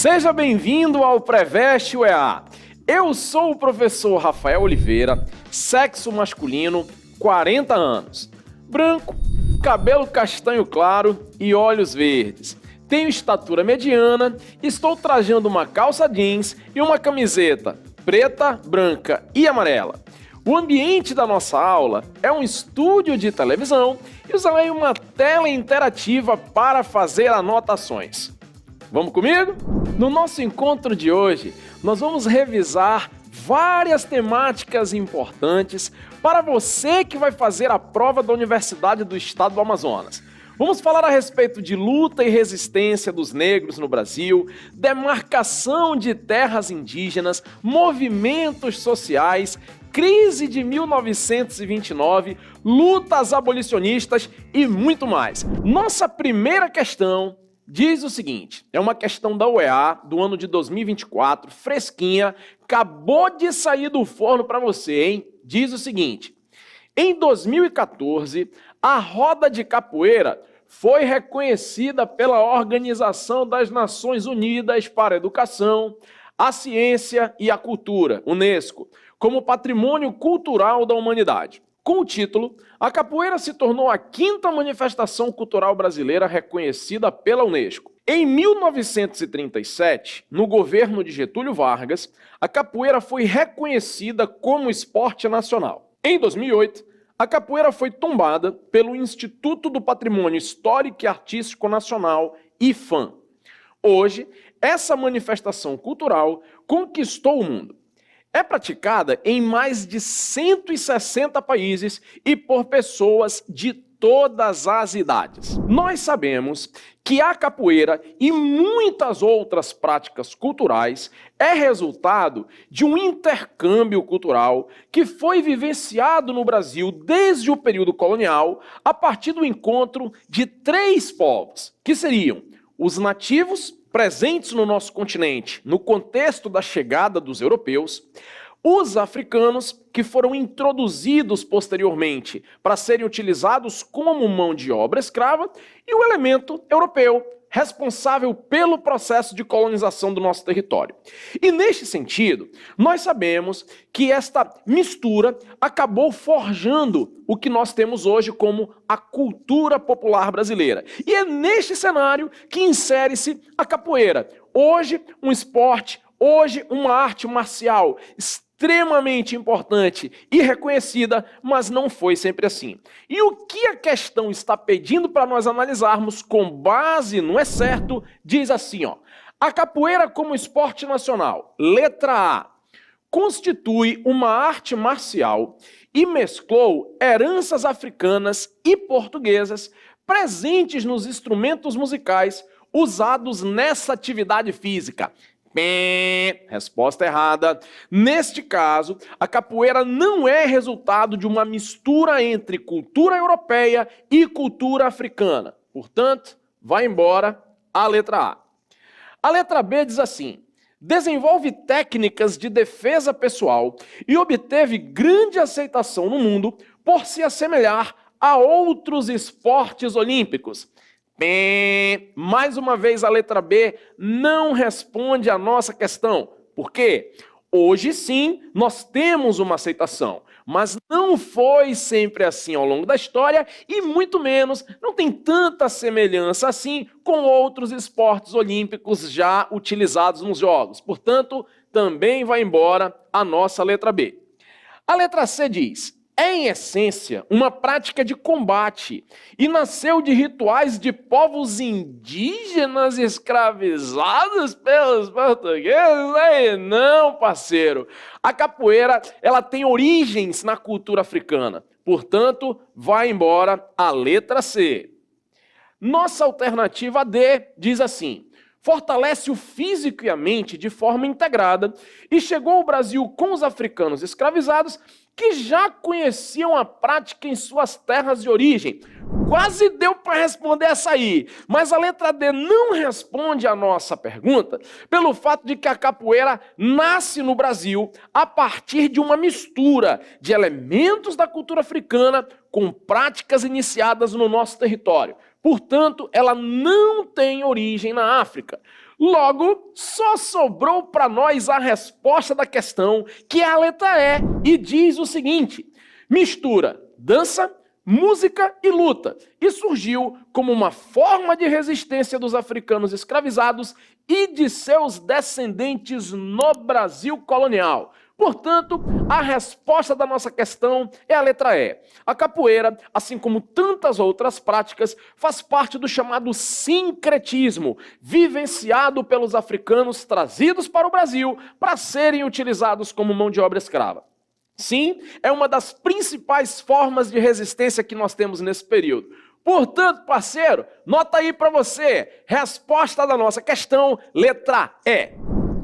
Seja bem-vindo ao Preveste UEA. Eu sou o professor Rafael Oliveira, sexo masculino, 40 anos, branco, cabelo castanho claro e olhos verdes. Tenho estatura mediana, estou trajando uma calça jeans e uma camiseta preta, branca e amarela. O ambiente da nossa aula é um estúdio de televisão e usarei uma tela interativa para fazer anotações. Vamos comigo? No nosso encontro de hoje, nós vamos revisar várias temáticas importantes para você que vai fazer a prova da Universidade do Estado do Amazonas. Vamos falar a respeito de luta e resistência dos negros no Brasil, demarcação de terras indígenas, movimentos sociais, crise de 1929, lutas abolicionistas e muito mais. Nossa primeira questão diz o seguinte, é uma questão da UEA do ano de 2024, fresquinha, acabou de sair do forno para você, hein? Diz o seguinte, em 2014, a roda de capoeira foi reconhecida pela Organização das Nações Unidas para a Educação, a Ciência e a Cultura, UNESCO, como Patrimônio Cultural da Humanidade. Com o título, a capoeira se tornou a quinta manifestação cultural brasileira reconhecida pela UNESCO. Em 1937, no governo de Getúlio Vargas, a capoeira foi reconhecida como esporte nacional. Em 2008, a capoeira foi tombada pelo Instituto do Patrimônio Histórico e Artístico Nacional, IPHAN. Hoje, essa manifestação cultural conquistou o mundo. É praticada em mais de 160 países e por pessoas de todas as idades. Nós sabemos que a capoeira e muitas outras práticas culturais é resultado de um intercâmbio cultural que foi vivenciado no Brasil desde o período colonial a partir do encontro de três povos, que seriam os nativos, presentes no nosso continente no contexto da chegada dos europeus, os africanos, que foram introduzidos posteriormente para serem utilizados como mão de obra escrava, e o elemento europeu, responsável pelo processo de colonização do nosso território. E neste sentido, nós sabemos que esta mistura acabou forjando o que nós temos hoje como a cultura popular brasileira. E é neste cenário que insere-se a capoeira. Hoje, um esporte, hoje, uma arte marcial extremamente importante e reconhecida, mas não foi sempre assim. E o que a questão está pedindo para nós analisarmos com base no é certo, diz assim, ó, a capoeira como esporte nacional, letra A, constitui uma arte marcial e mesclou heranças africanas e portuguesas presentes nos instrumentos musicais usados nessa atividade física. Resposta errada. Neste caso, a capoeira não é resultado de uma mistura entre cultura europeia e cultura africana. Portanto, vai embora a letra A. A letra B diz assim, desenvolve técnicas de defesa pessoal e obteve grande aceitação no mundo por se assemelhar a outros esportes olímpicos. Mais uma vez a letra B não responde à nossa questão. Por quê? Hoje sim nós temos uma aceitação, mas não foi sempre assim ao longo da história e muito menos não tem tanta semelhança assim com outros esportes olímpicos já utilizados nos jogos. Portanto, também vai embora a nossa letra B. A letra C diz, é, em essência, uma prática de combate e nasceu de rituais de povos indígenas escravizados pelos portugueses? Aí não, parceiro. A capoeira, ela tem origens na cultura africana. Portanto, vai embora a letra C. Nossa alternativa D diz assim, fortalece o físico e a mente de forma integrada e chegou ao Brasil com os africanos escravizados que já conheciam a prática em suas terras de origem. Quase deu para responder essa aí, mas a letra D não responde a nossa pergunta pelo fato de que a capoeira nasce no Brasil a partir de uma mistura de elementos da cultura africana com práticas iniciadas no nosso território. Portanto, ela não tem origem na África. Logo, só sobrou para nós a resposta da questão, que é a letra E, e diz o seguinte: mistura dança, música e luta, e surgiu como uma forma de resistência dos africanos escravizados e de seus descendentes no Brasil colonial. Portanto, a resposta da nossa questão é a letra E. A capoeira, assim como tantas outras práticas, faz parte do chamado sincretismo, vivenciado pelos africanos trazidos para o Brasil para serem utilizados como mão de obra escrava. Sim, é uma das principais formas de resistência que nós temos nesse período. Portanto, parceiro, nota aí para você, resposta da nossa questão, letra E.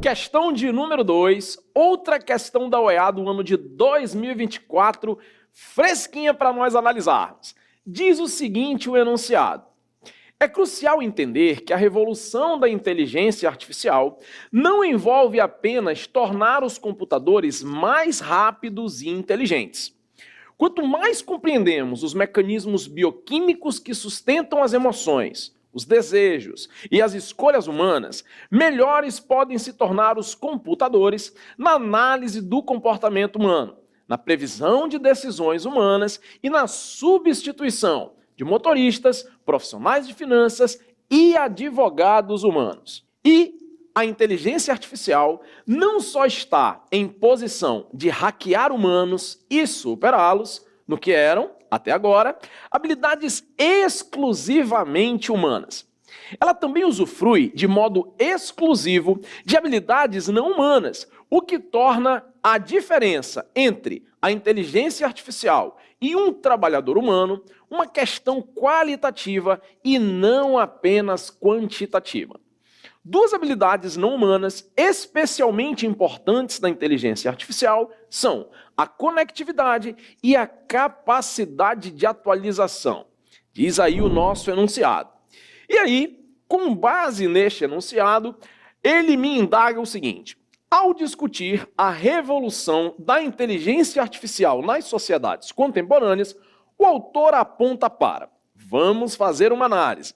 Questão de número 2, outra questão da OEA do ano de 2024, fresquinha para nós analisarmos. Diz o seguinte o enunciado: é crucial entender que a revolução da inteligência artificial não envolve apenas tornar os computadores mais rápidos e inteligentes. Quanto mais compreendemos os mecanismos bioquímicos que sustentam as emoções, os desejos e as escolhas humanas, melhores podem se tornar os computadores na análise do comportamento humano, na previsão de decisões humanas e na substituição de motoristas, profissionais de finanças e advogados humanos. E a inteligência artificial não só está em posição de hackear humanos e superá-los no que eram, até agora, habilidades exclusivamente humanas. Ela também usufrui de modo exclusivo de habilidades não humanas, o que torna a diferença entre a inteligência artificial e um trabalhador humano uma questão qualitativa e não apenas quantitativa. Duas habilidades não humanas especialmente importantes da inteligência artificial são a conectividade e a capacidade de atualização. Diz aí o nosso enunciado. E aí, com base neste enunciado, ele me indaga o seguinte: ao discutir a revolução da inteligência artificial nas sociedades contemporâneas, o autor aponta para: vamos fazer uma análise.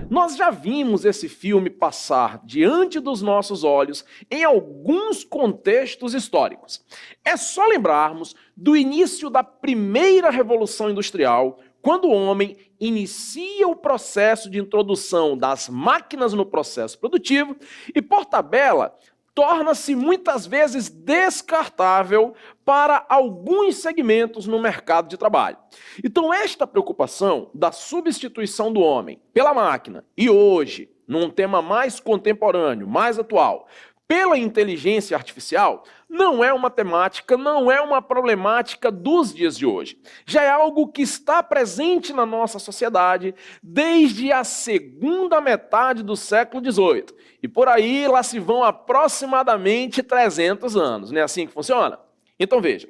Nós já vimos esse filme passar diante dos nossos olhos em alguns contextos históricos. É só lembrarmos do início da primeira Revolução Industrial, quando o homem inicia o processo de introdução das máquinas no processo produtivo e, por tabela, torna-se muitas vezes descartável para alguns segmentos no mercado de trabalho. Então, esta preocupação da substituição do homem pela máquina, e hoje, num tema mais contemporâneo, mais atual, pela inteligência artificial, não é uma temática, não é uma problemática dos dias de hoje. Já é algo que está presente na nossa sociedade desde a segunda metade do século XVIII. E por aí lá se vão aproximadamente 300 anos. Não é assim que funciona? Então veja,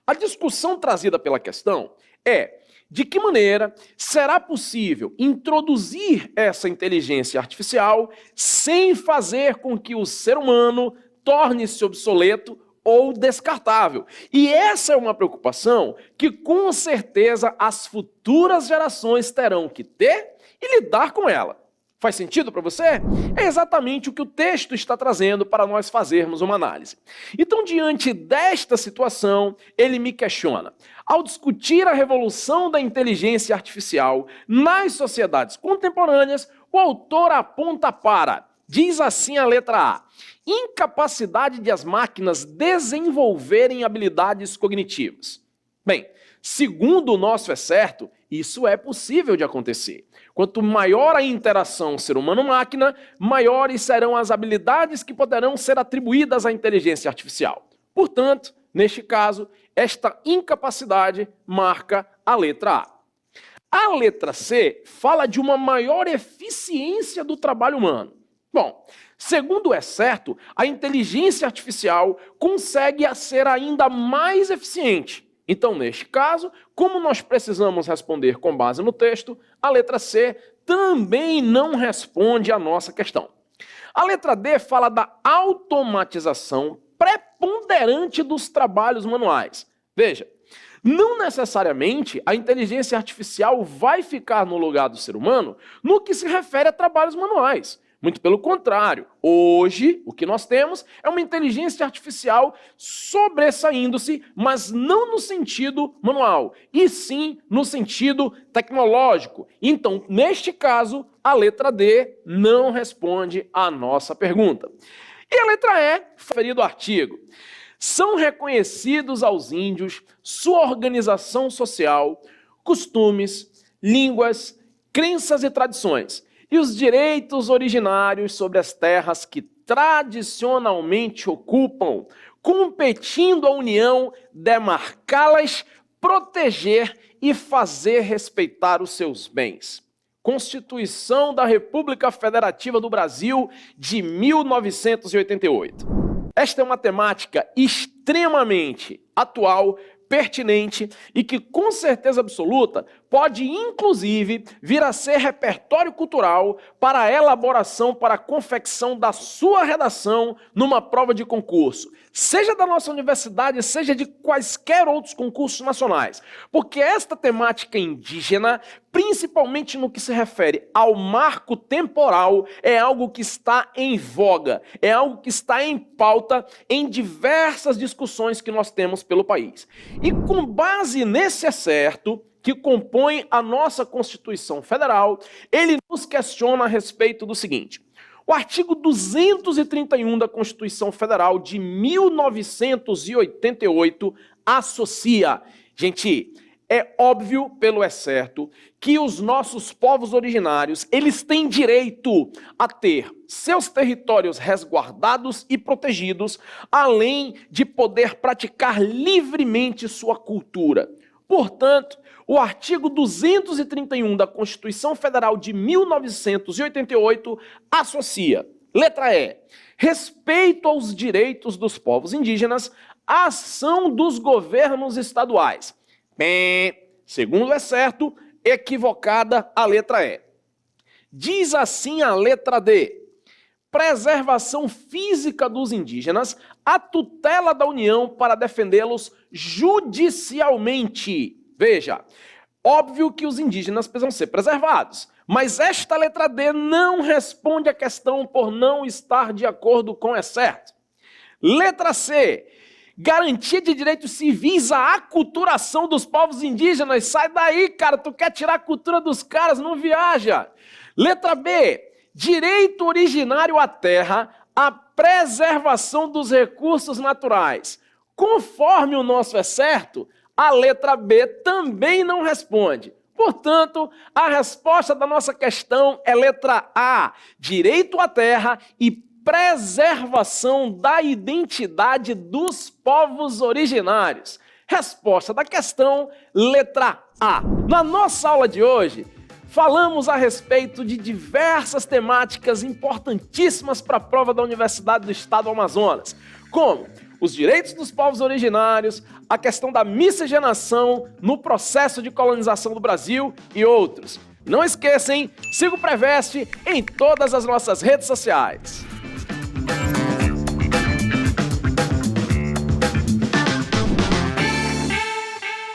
a discussão trazida pela questão é: de que maneira será possível introduzir essa inteligência artificial sem fazer com que o ser humano torne-se obsoleto ou descartável? E essa é uma preocupação que, com certeza, as futuras gerações terão que ter e lidar com ela. Faz sentido para você? É exatamente o que o texto está trazendo para nós fazermos uma análise. Então, diante desta situação, ele me questiona: ao discutir a revolução da inteligência artificial nas sociedades contemporâneas, o autor aponta para, diz assim a letra A, incapacidade de as máquinas desenvolverem habilidades cognitivas. Bem, segundo o nosso é certo, isso é possível de acontecer. Quanto maior a interação ser humano-máquina, maiores serão as habilidades que poderão ser atribuídas à inteligência artificial. Portanto, neste caso, esta incapacidade marca a letra A. A letra C fala de uma maior eficiência do trabalho humano. Bom, segundo é certo, a inteligência artificial consegue ser ainda mais eficiente. Então, neste caso, como nós precisamos responder com base no texto, a letra C também não responde à nossa questão. A letra D fala da automatização preponderante dos trabalhos manuais. Veja, não necessariamente a inteligência artificial vai ficar no lugar do ser humano no que se refere a trabalhos manuais. Muito pelo contrário, hoje o que nós temos é uma inteligência artificial sobressaindo-se, mas não no sentido manual, e sim no sentido tecnológico. Então, neste caso, a letra D não responde à nossa pergunta. E a letra E, referido ao artigo. São reconhecidos aos índios sua organização social, costumes, línguas, crenças e tradições, e os direitos originários sobre as terras que tradicionalmente ocupam, competindo a União demarcá-las, proteger e fazer respeitar os seus bens. Constituição da República Federativa do Brasil de 1988. Esta é uma temática extremamente atual, pertinente e que, com certeza absoluta, pode, inclusive, vir a ser repertório cultural para a elaboração, para a confecção da sua redação numa prova de concurso, seja da nossa universidade, seja de quaisquer outros concursos nacionais. Porque esta temática indígena, principalmente no que se refere ao marco temporal, é algo que está em voga, é algo que está em pauta em diversas discussões que nós temos pelo país. E com base nesse acerto que compõe a nossa Constituição Federal, ele nos questiona a respeito do seguinte: o artigo 231 da Constituição Federal de 1988 associa. Gente, é óbvio pelo excerto que os nossos povos originários, eles têm direito a ter seus territórios resguardados e protegidos, além de poder praticar livremente sua cultura. Portanto, o artigo 231 da Constituição Federal de 1988 associa, letra E, respeito aos direitos dos povos indígenas, a ação dos governos estaduais. Bem, segundo é certo, equivocada a letra E. Diz assim a letra D: preservação física dos indígenas, a tutela da União para defendê-los judicialmente. Veja, óbvio que os indígenas precisam ser preservados, mas esta letra D não responde à questão por não estar de acordo com o certo. Letra C, garantia de direitos civis à aculturação dos povos indígenas. Sai daí, cara, tu quer tirar a cultura dos caras, não viaja. Letra B, direito originário à terra, a preservação dos recursos naturais. Conforme o nosso é certo, a letra B também não responde. Portanto, a resposta da nossa questão é letra A, direito à terra e preservação da identidade dos povos originários. Resposta da questão, letra A. Na nossa aula de hoje, falamos a respeito de diversas temáticas importantíssimas para a prova da Universidade do Estado do Amazonas, como os direitos dos povos originários, a questão da miscigenação no processo de colonização do Brasil e outros. Não esqueçam, siga o Preveste em todas as nossas redes sociais.